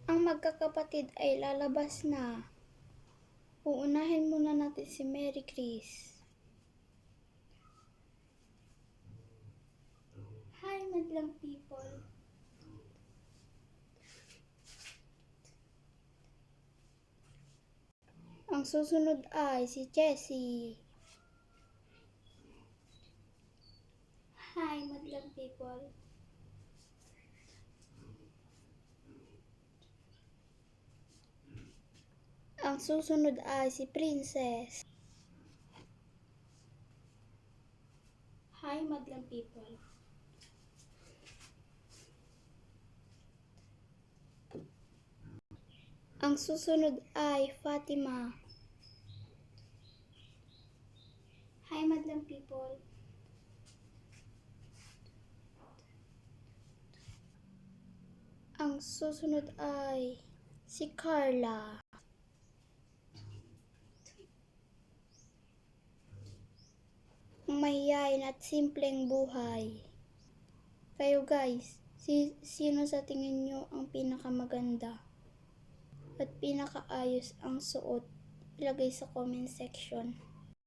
Ang magkakapatid ay lalabas na. Uunahin muna natin si Mary Chris. Hi, madlang people. Ang susunod ay si Jessie. Hi, madlang people. Ang susunod ay si Princess. Hi, madlang people. Ang susunod ay Fatima. Hi, madlang people. Ang susunod ay si Carla. Mahiyain at simpleng buhay. Kayo guys, sino sa tingin nyo ang pinakamaganda at pinakaayos ang suot? Ilagay sa comment section.